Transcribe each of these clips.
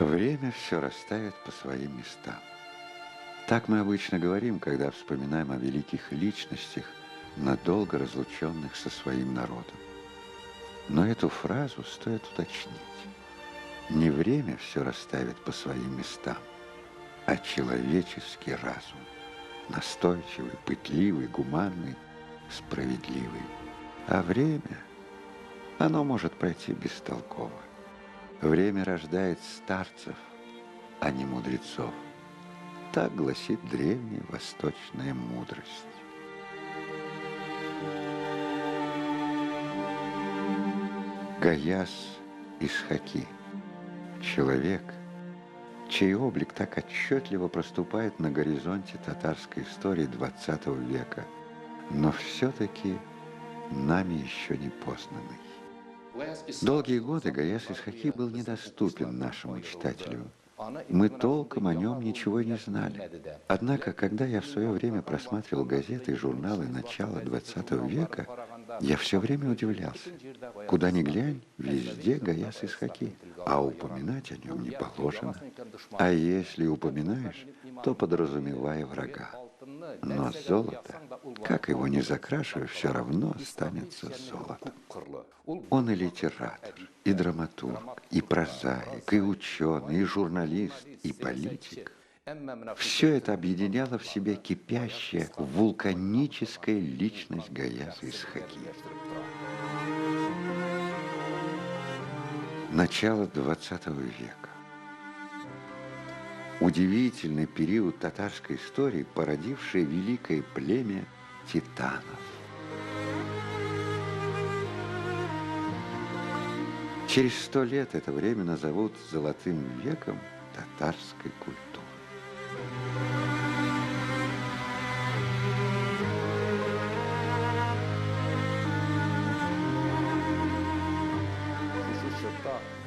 Время все расставит по своим местам. Так мы обычно говорим, когда вспоминаем о великих личностях, надолго разлученных со своим народом. Но эту фразу стоит уточнить. Не время все расставит по своим местам, а человеческий разум. Настойчивый, пытливый, гуманный, справедливый. А время, оно может пройти бестолково. Время рождает старцев, а не мудрецов. Так гласит древняя восточная мудрость. Гаяс Исхаки. Человек, чей облик так отчетливо проступает на горизонте татарской истории XX века, но все-таки нами еще не познанный. Долгие годы Гаяс Исхаки был недоступен нашему читателю. Мы толком о нем ничего не знали. Однако, когда я в свое время просматривал газеты и журналы начала XX века, я все время удивлялся. Куда ни глянь, везде Гаяс Исхаки, а упоминать о нем не положено. А если упоминаешь, то подразумевая врага. Но золото, как его ни закрашивай, все равно останется золотом. Он и литератор, и драматург, и прозаик, и ученый, и журналист, и политик. Все это объединяло в себе кипящая, вулканическая личность Гаяса Исхаки. Начало XX века. Удивительный период татарской истории, породивший великое племя титанов. Через 100 лет это время назовут золотым веком татарской культуры.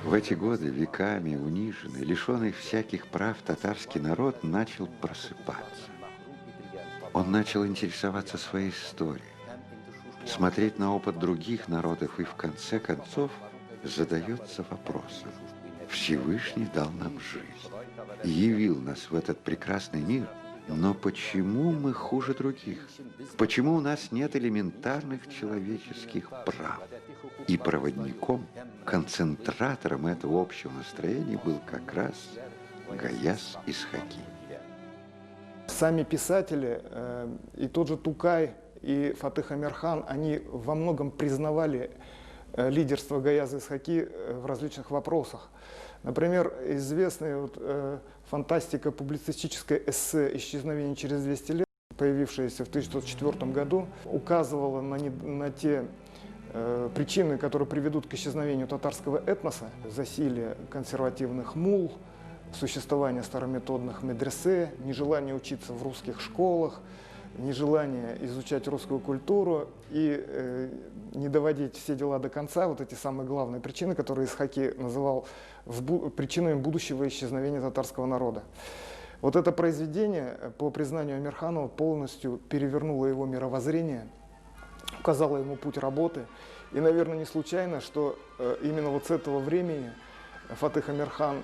В эти годы веками униженный, лишенный всяких прав татарский народ начал просыпаться. Он начал интересоваться своей историей, смотреть на опыт других народов и в конце концов задается вопросом. Всевышний дал нам жизнь, явил нас в этот прекрасный мир, но почему мы хуже других? Почему у нас нет элементарных человеческих прав? И проводником, концентратором этого общего настроения был как раз Гаяс Исхаки. Сами писатели, и тот же Тукай, и Фатых Амирхан, они во многом признавали лидерство Гаяса Исхаки в различных вопросах. Например, известная фантастика, публицистическое эссе «Исчезновение через 200 лет», появившееся в 1904 году, указывала на те причины, которые приведут к исчезновению татарского этноса: засилие консервативных мул, существование старометодных медресе, нежелание учиться в русских школах, нежелание изучать русскую культуру и не доводить все дела до конца. Вот эти самые главные причины, которые Исхаки называл причинами будущего исчезновения татарского народа. Вот это произведение, по признанию Амирханова, полностью перевернуло его мировоззрение, указало ему путь работы. И, наверное, не случайно, что именно вот с этого времени Фатых Амирхан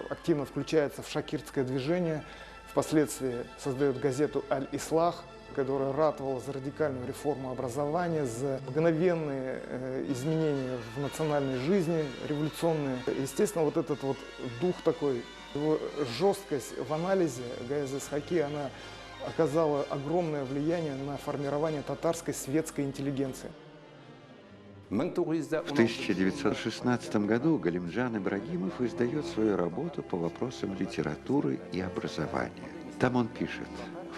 активно включается в шакиртское движение, впоследствии создает газету «Аль-Ислах», которая ратовала за радикальную реформу образования, за мгновенные изменения в национальной жизни, революционные. Естественно, вот этот вот дух такой, его жесткость в анализе Гаяса Исхаки, она оказала огромное влияние на формирование татарской светской интеллигенции. В 1916 году Галимджан Ибрагимов издает свою работу по вопросам литературы и образования. Там он пишет: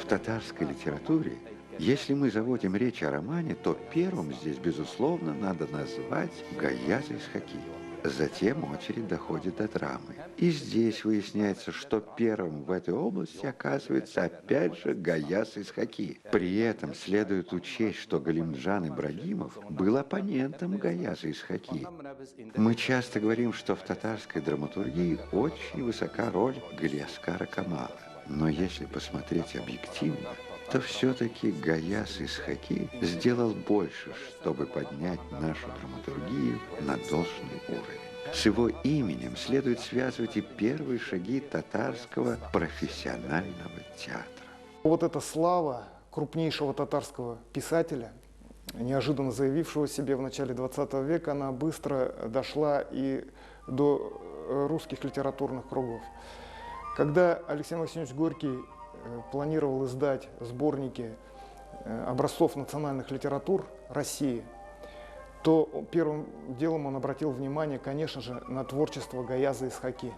в татарской литературе, если мы заводим речь о романе, то первым здесь, безусловно, надо назвать Гаяса Исхаки. Затем очередь доходит до драмы. И здесь выясняется, что первым в этой области оказывается опять же Гаяс Исхаки. При этом следует учесть, что Галимджан Ибрагимов был оппонентом Гаяса Исхаки. Мы часто говорим, что в татарской драматургии очень высока роль Галиаскара Камала. Но если посмотреть объективно, то все-таки Гаяс Исхаки сделал больше, чтобы поднять нашу драматургию на должный уровень. С его именем следует связывать и первые шаги татарского профессионального театра. Вот эта слава крупнейшего татарского писателя, неожиданно заявившего себе в начале 20 века, она быстро дошла и до русских литературных кругов. Когда Алексей Максимович Горький планировал издать сборники образцов национальных литератур России, то первым делом он обратил внимание, конечно же, на творчество Гаяза Исхаки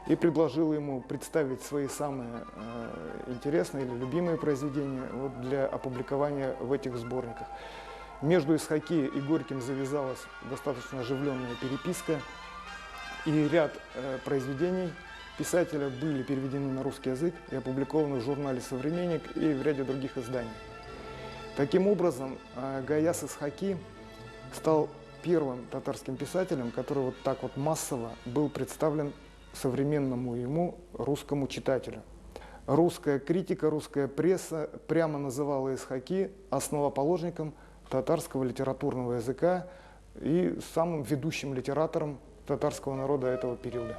и предложил ему представить свои самые интересные или любимые произведения для опубликования в этих сборниках. Между Исхаки и Горьким завязалась достаточно оживленная переписка, и ряд произведений писателя были переведены на русский язык и опубликованы в журнале «Современник» и в ряде других изданий. Таким образом, Гаяз Исхаки стал первым татарским писателем, который вот так вот массово был представлен современному ему русскому читателю. Русская критика, русская пресса прямо называла Исхаки основоположником татарского литературного языка и самым ведущим литератором татарского народа этого периода.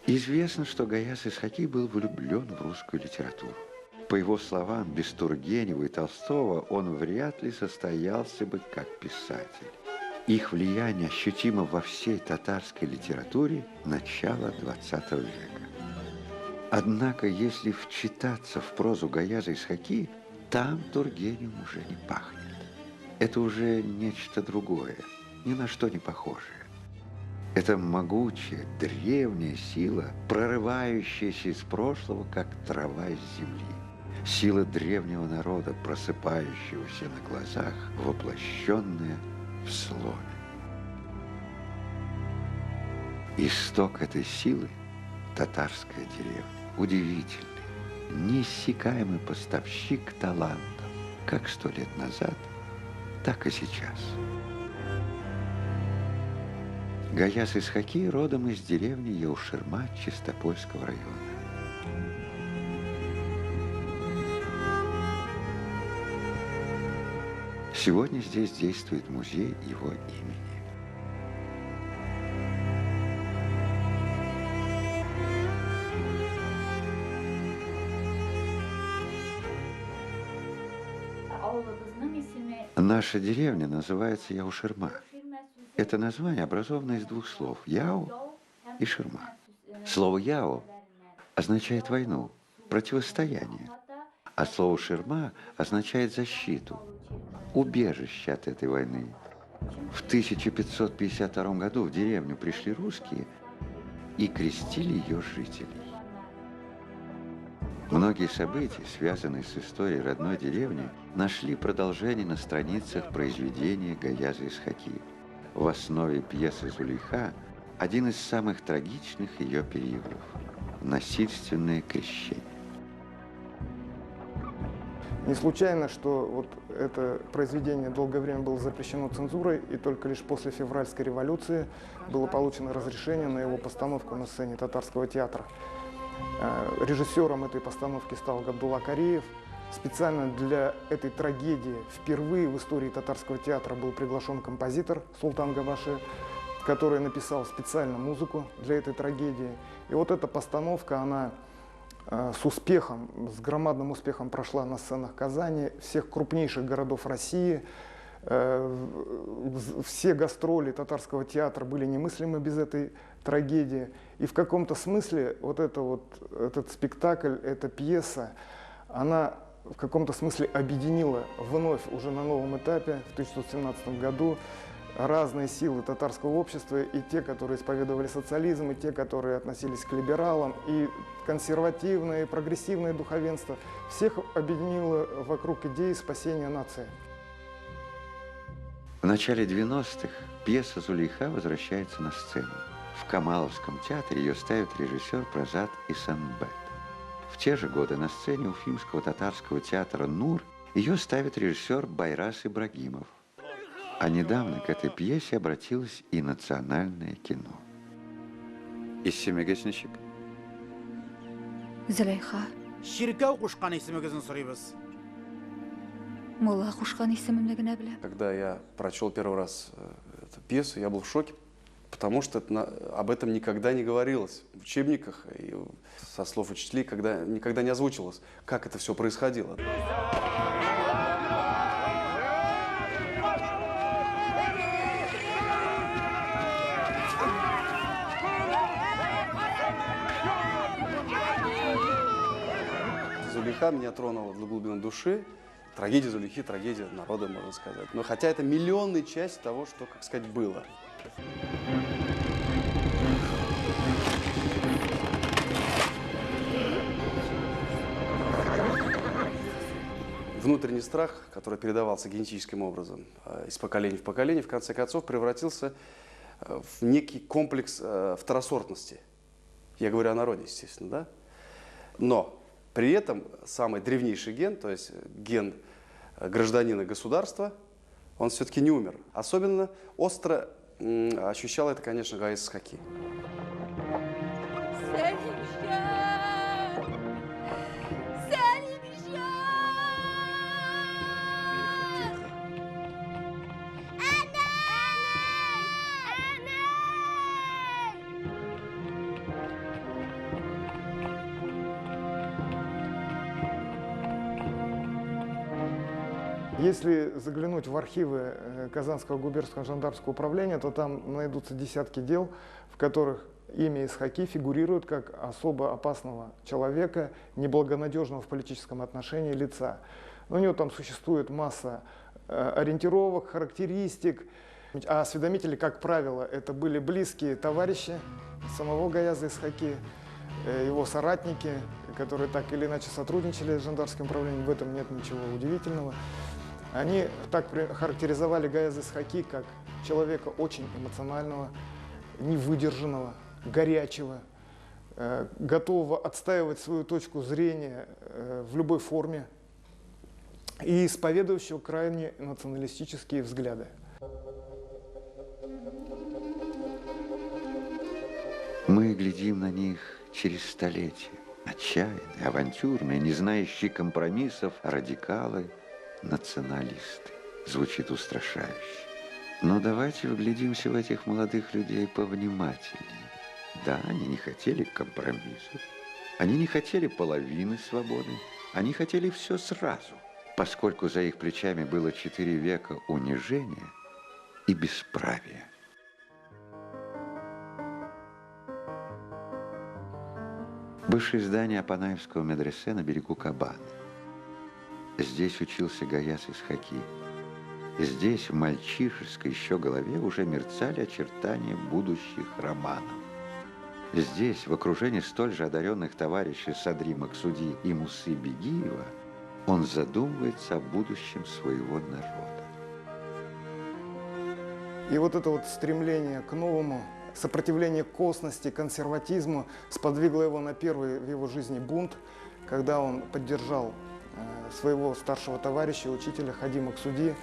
Известно, что Гаяз Исхаки был влюблен в русскую литературу. По его словам, без Тургенева и Толстого он вряд ли состоялся бы как писатель. Их влияние ощутимо во всей татарской литературе начала XX века. Однако, если вчитаться в прозу Гаяза Исхаки, там Тургенев уже не пахнет. Это уже нечто другое, ни на что не похожее. Это могучая, древняя сила, прорывающаяся из прошлого, как трава из земли. Сила древнего народа, просыпающегося на глазах, воплощенная в слове. Исток этой силы – татарская деревня. Удивительный, неиссякаемый поставщик талантов, как 100 лет назад, так и сейчас. Гаяз Исхаки родом из деревни Яуширма Чистопольского района. Сегодня здесь действует музей его имени. Наша деревня называется Яуширма. Это название образовано из двух слов – «яу» и «ширма». Слово «яу» означает войну, противостояние, а слово «ширма» означает защиту, убежище от этой войны. В 1552 году в деревню пришли русские и крестили ее жителей. Многие события, связанные с историей родной деревни, нашли продолжение на страницах произведения Гаяза Исхаки. В основе пьесы «Зулейха» один из самых трагичных ее периодов – насильственное крещение. Не случайно, что вот это произведение долгое время было запрещено цензурой, и только лишь после февральской революции было получено разрешение на его постановку на сцене татарского театра. Режиссером этой постановки стал Габдулла Кариев. Специально для этой трагедии впервые в истории татарского театра был приглашен композитор Султан Габаши, который написал специально музыку для этой трагедии. И вот эта постановка, она с успехом, с громадным успехом прошла на сценах Казани, всех крупнейших городов России. Все гастроли татарского театра были немыслимы без этой трагедии. И в каком-то смысле этот спектакль, эта пьеса, она в каком-то смысле объединила вновь уже на новом этапе в 1917 году разные силы татарского общества, и те, которые исповедовали социализм, и те, которые относились к либералам, и консервативное, и прогрессивное духовенство. Всех объединило вокруг идеи спасения нации. В начале 90-х пьеса «Зулейха» возвращается на сцену. В Камаловском театре ее ставит режиссер Прозат Исанбет. В те же годы на сцене Уфимского татарского театра «Нур» ее ставит режиссер Байрас Ибрагимов. А недавно к этой пьесе обратилось и национальное кино. Иссемегесенщик. Зулейха. Ширкау кушкан исемегезен сорыйбыз. Мулла кушкан исемемне генә беләм. Когда я прочел первый раз эту пьесу, я был в шоке, потому что об этом никогда не говорилось в учебниках и со слов учителей никогда не озвучивалось, как это все происходило. Зулейха меня тронула до глубины души. Трагедия Зулейхи, трагедия народа, можно сказать. Но хотя это миллионная часть того, что, как сказать, было. Внутренний страх, который передавался генетическим образом из поколения в поколение, в конце концов превратился в некий комплекс второсортности. Я говорю о народе, естественно, да? Но при этом самый древнейший ген, то есть ген гражданина государства, он все-таки не умер. Особенно остро ощущал это, конечно, Гаяз Исхаки. Если заглянуть в архивы Казанского губернского жандармского управления, то там найдутся десятки дел, в которых имя Исхаки фигурирует как особо опасного человека, неблагонадежного в политическом отношении лица. Но у него там существует масса ориентировок, характеристик. А осведомители, как правило, это были близкие товарищи самого Гаяза Исхаки, его соратники, которые так или иначе сотрудничали с жандармским управлением. В этом нет ничего удивительного. Они так характеризовали Гаяза Исхаки как человека очень эмоционального, невыдержанного, горячего, готового отстаивать свою точку зрения в любой форме и исповедующего крайне националистические взгляды. Мы глядим на них через столетия. Отчаянные, авантюрные, не знающие компромиссов, радикалы, националисты. Звучит устрашающе. Но давайте вглядимся в этих молодых людей повнимательнее. Да, они не хотели компромиссов. Они не хотели половины свободы. Они хотели все сразу, поскольку за их плечами было 4 века унижения и бесправия. Бывшее здание Апанаевского медресе на берегу Кабана. Здесь учился Гаяз Исхаки. Здесь в мальчишеской еще голове уже мерцали очертания будущих романов. Здесь, в окружении столь же одаренных товарищей Садри Максуди и Мусы Бегиева, он задумывается о будущем своего народа. И вот это вот стремление к новому, сопротивление косности, консерватизму сподвигло его на первый в его жизни бунт, когда он поддержал своего старшего товарища, учителя Хади Максуди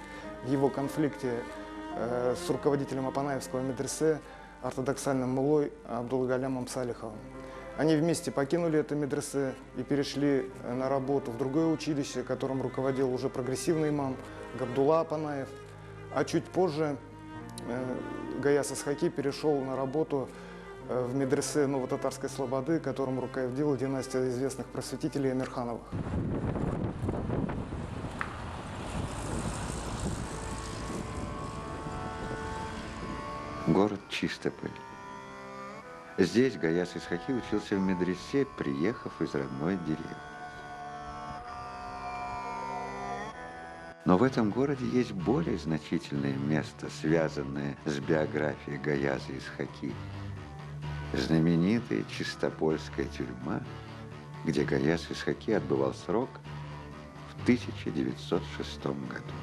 в его конфликте с руководителем Апанаевского медресе, ортодоксальным муллой Абдулгалямом Салиховым. Они вместе покинули это медресе и перешли на работу в другое училище, которым руководил уже прогрессивный имам Габдулла Апанаев. А чуть позже Гаяз Исхаки перешел на работу в медресе Новотатарской Слободы, которым руководила династия известных просветителей Амирхановых. Город Чистополь. Здесь Гаяз Исхаки учился в медресе, приехав из родной деревни. Но в этом городе есть более значительное место, связанное с биографией Гаяза Исхаки. Знаменитая Чистопольская тюрьма, где Гаяз Исхаки отбывал срок в 1906 году.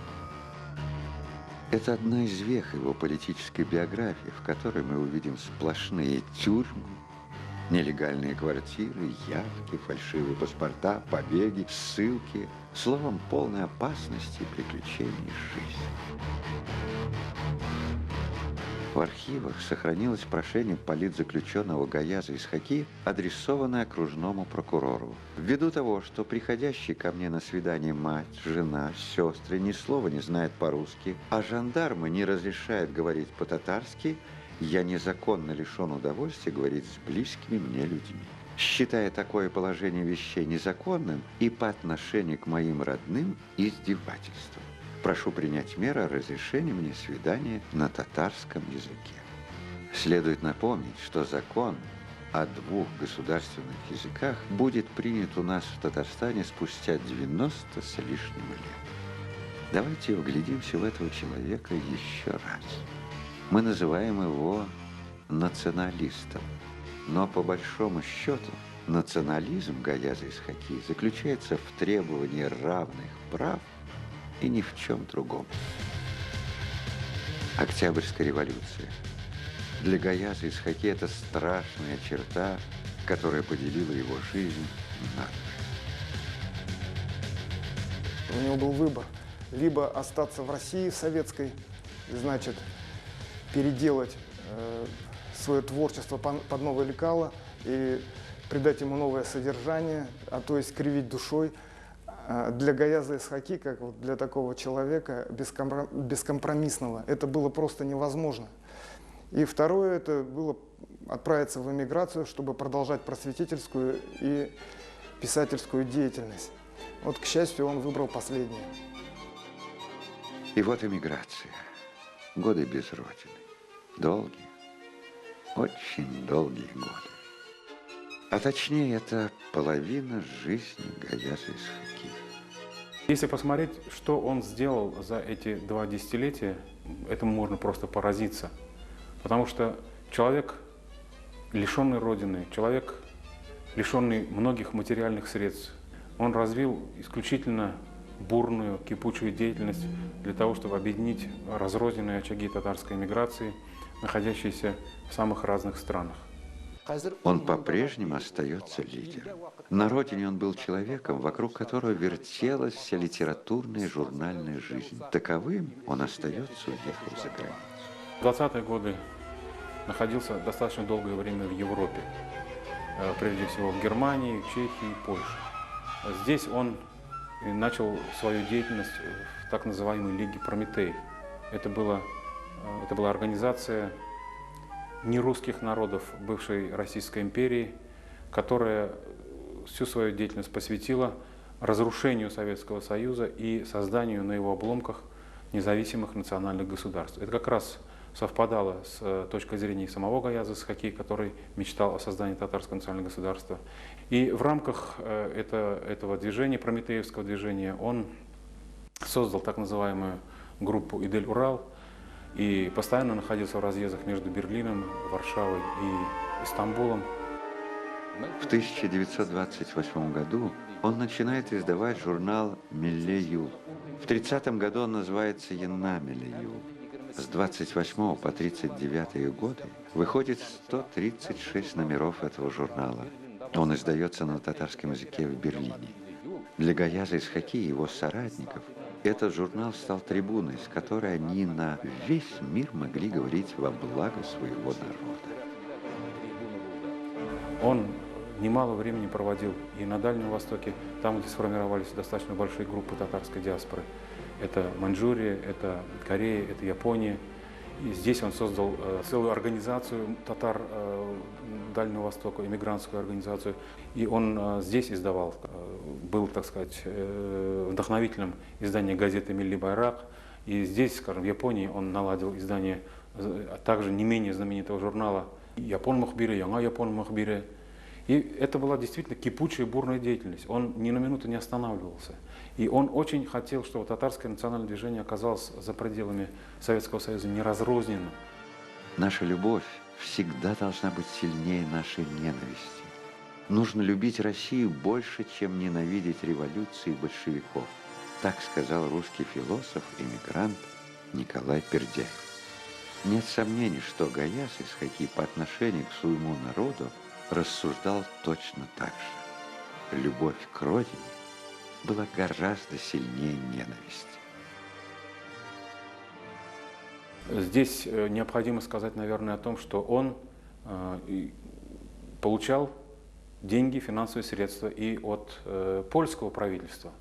Это одна из вех его политической биографии, в которой мы увидим сплошные тюрьмы, нелегальные квартиры, явки, фальшивые паспорта, побеги, ссылки, словом, полной опасности и приключений жизни. В архивах сохранилось прошение политзаключенного Гаяза Исхаки, адресованное окружному прокурору. Ввиду того, что приходящие ко мне на свидание мать, жена, сестры ни слова не знают по-русски, а жандармы не разрешают говорить по-татарски, Я незаконно лишен удовольствия говорить с близкими мне людьми, считая такое положение вещей незаконным и по отношению к моим родным издевательством. Прошу принять меры о разрешении мне свидания на татарском языке. Следует напомнить, что закон о двух государственных языках будет принят у нас в Татарстане спустя 90 с лишним лет. Давайте вглядимся в этого человека еще раз. Мы называем его националистом, но по большому счету национализм Гаяза Исхаки заключается в требовании равных прав и ни в чем другом. Октябрьская революция. Для Гаяза Исхаки это страшная черта, которая поделила его жизнь надвое. У него был выбор. Либо остаться в России советской, значит, переделать свое творчество под новое лекало и придать ему новое содержание, а то есть кривить душой. Для Гаяза Исхаки, как вот для такого человека бескомпромиссного, это было просто невозможно. И второе, это было отправиться в эмиграцию, чтобы продолжать просветительскую и писательскую деятельность. Вот, к счастью, он выбрал последнее. И вот эмиграция. Годы без родины. Долгие, очень долгие годы. А точнее, это половина жизни Гаяза Исхаки. Если посмотреть, что он сделал за эти 2 десятилетия, этому можно просто поразиться. Потому что человек, лишенный родины, человек, лишенный многих материальных средств, он развил исключительно бурную, кипучую деятельность для того, чтобы объединить разрозненные очаги татарской эмиграции, находящиеся в самых разных странах. Он по-прежнему остается лидером. На родине он был человеком, вокруг которого вертелась вся литературная и журнальная жизнь. Таковым он остается, уехав за границу. В 20-е годы находился достаточно долгое время в Европе, прежде всего в Германии, в Чехии, Польше. Здесь он начал свою деятельность в так называемой Лиге Прометей. Это была организация нерусских народов бывшей Российской империи, которая всю свою деятельность посвятила разрушению Советского Союза и созданию на его обломках независимых национальных государств. Это как раз совпадало с точкой зрения самого Гаяза Исхаки, который мечтал о создании татарского национального государства. И в рамках этого движения, прометеевского движения, он создал так называемую группу «Идель-Урал» и постоянно находился в разъездах между Берлином, Варшавой и Стамбулом. В 1928 году он начинает издавать журнал «Милле-Юл». В 30-м году он называется «Яна Милле-Юл». С 28 по 39 годы выходит 136 номеров этого журнала. Он издается на татарском языке в Берлине. Для Гаяза Исхаки и его соратников этот журнал стал трибуной, с которой они на весь мир могли говорить во благо своего народа. Он немало времени проводил и на Дальнем Востоке, там, где сформировались достаточно большие группы татарской диаспоры. Это Маньчжурия, это Корея, это Япония. И здесь он создал целую организацию татар Дальнего Востока, иммигрантскую организацию. И он здесь издавал, был, так сказать, вдохновителем издания газеты «Милли Байрак». И здесь, скажем, в Японии он наладил издание также не менее знаменитого журнала «Япон Мухбире», «Яңа Япон Мухбире». И это была действительно кипучая, бурная деятельность. Он ни на минуту не останавливался. И он очень хотел, чтобы татарское национальное движение оказалось за пределами Советского Союза неразрозненным. Наша любовь всегда должна быть сильнее нашей ненависти. Нужно любить Россию больше, чем ненавидеть революции и большевиков. Так сказал русский философ, эмигрант Николай Пердяев. Нет сомнений, что Гаяз Исхаки по отношению к своему народу рассуждал точно так же. Любовь к родине была гораздо сильнее ненависти. Здесь необходимо сказать, наверное, о том, что он получал деньги, финансовые средства и от польского правительства.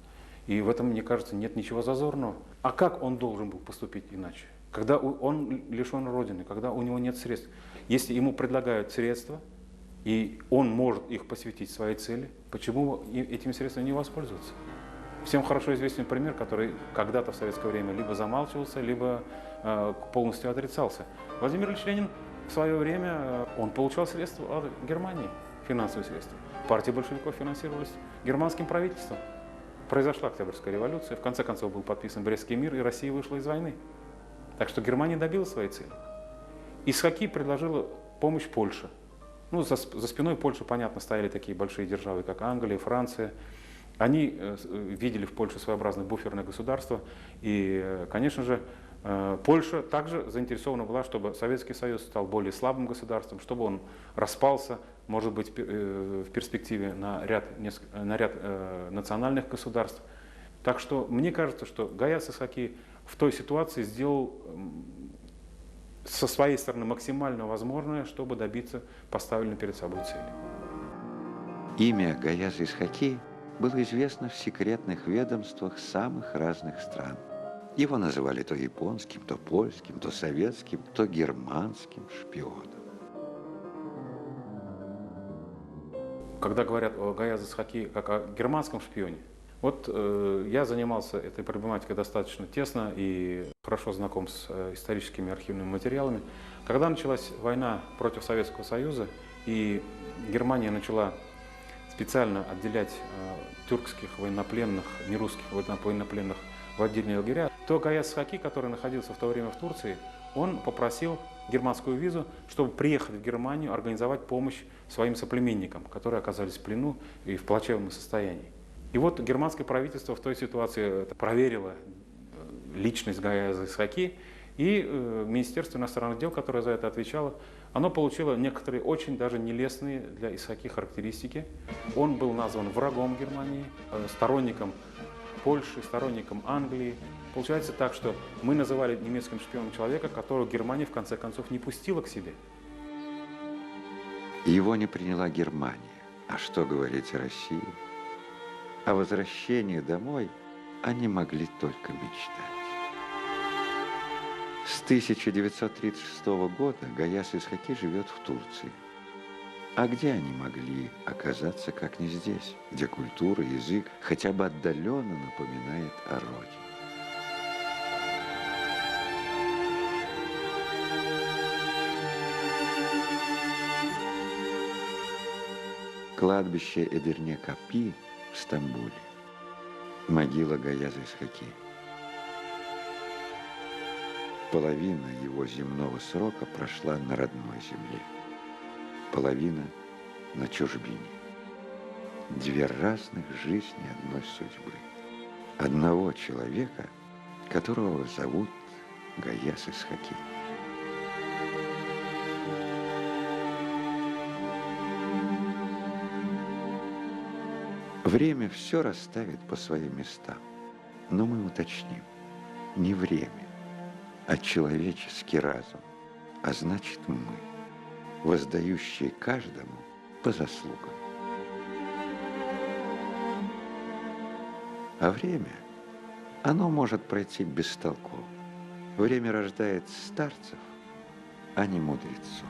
И в этом, мне кажется, нет ничего зазорного. А как он должен был поступить иначе? когда он лишен родины, когда у него нет средств. Если ему предлагают средства, и он может их посвятить своей цели, почему этими средствами не воспользоваться? Всем хорошо известен пример, который когда-то в советское время либо замалчивался, либо полностью отрицался. Владимир Ильич Ленин в свое время он получал средства от Германии, финансовые средства. Партии большевиков финансировались германским правительством. Произошла Октябрьская революция, в конце концов был подписан Брестский мир, и Россия вышла из войны. Так что Германия добилась своей цели. Исхаки предложила помощь Польше. Ну, за спиной Польши, понятно, стояли такие большие державы, как Англия, Франция. Они видели в Польше своеобразное буферное государство. И, конечно же, Польша также заинтересована была, чтобы Советский Союз стал более слабым государством, чтобы он распался, может быть, в перспективе на ряд национальных государств. Так что мне кажется, что Гаяз Исхаки в той ситуации сделал со своей стороны максимально возможное, чтобы добиться поставленной перед собой цели. Имя Гаяза Исхаки было известно в секретных ведомствах самых разных стран. Его называли то японским, то польским, то советским, то германским шпионом. Когда говорят о Гаязе Исхаки как о германском шпионе, вот я занимался этой проблематикой достаточно тесно и хорошо знаком с историческими архивными материалами. Когда началась война против Советского Союза и Германия начала специально отделять тюркских военнопленных, нерусских военнопленных в отдельные лагеря, то Гаяз Исхаки, который находился в то время в Турции, он попросил германскую визу, чтобы приехать в Германию, организовать помощь своим соплеменникам, которые оказались в плену и в плачевном состоянии. И вот германское правительство в той ситуации проверило личность Гаяза Исхаки, и Министерство иностранных дел, которое за это отвечало, оно получило некоторые очень даже нелестные для Исхаки характеристики. Он был назван врагом Германии, сторонником Польши, сторонником Англии. Получается так, что мы называли немецким шпионом человека, которого Германия в конце концов не пустила к себе. Его не приняла Германия. А что говорить о России? О возвращении домой они могли только мечтать. С 1936 года Гаяз Исхаки живет в Турции. А где они могли оказаться, как не здесь, где культура, язык хотя бы отдаленно напоминает о родине? Кладбище Эдирне-Капи в Стамбуле. Могила Гаяза Исхаки. Половина его земного срока прошла на родной земле. Половина на чужбине. Две разных жизни одной судьбы. Одного человека, которого зовут Гаяз Исхаки. Время все расставит по своим местам. Но мы уточним. Не время, а человеческий разум. А значит, мы, воздающие каждому по заслугам. А время, оно может пройти бестолково. Время рождает старцев, а не мудрецов.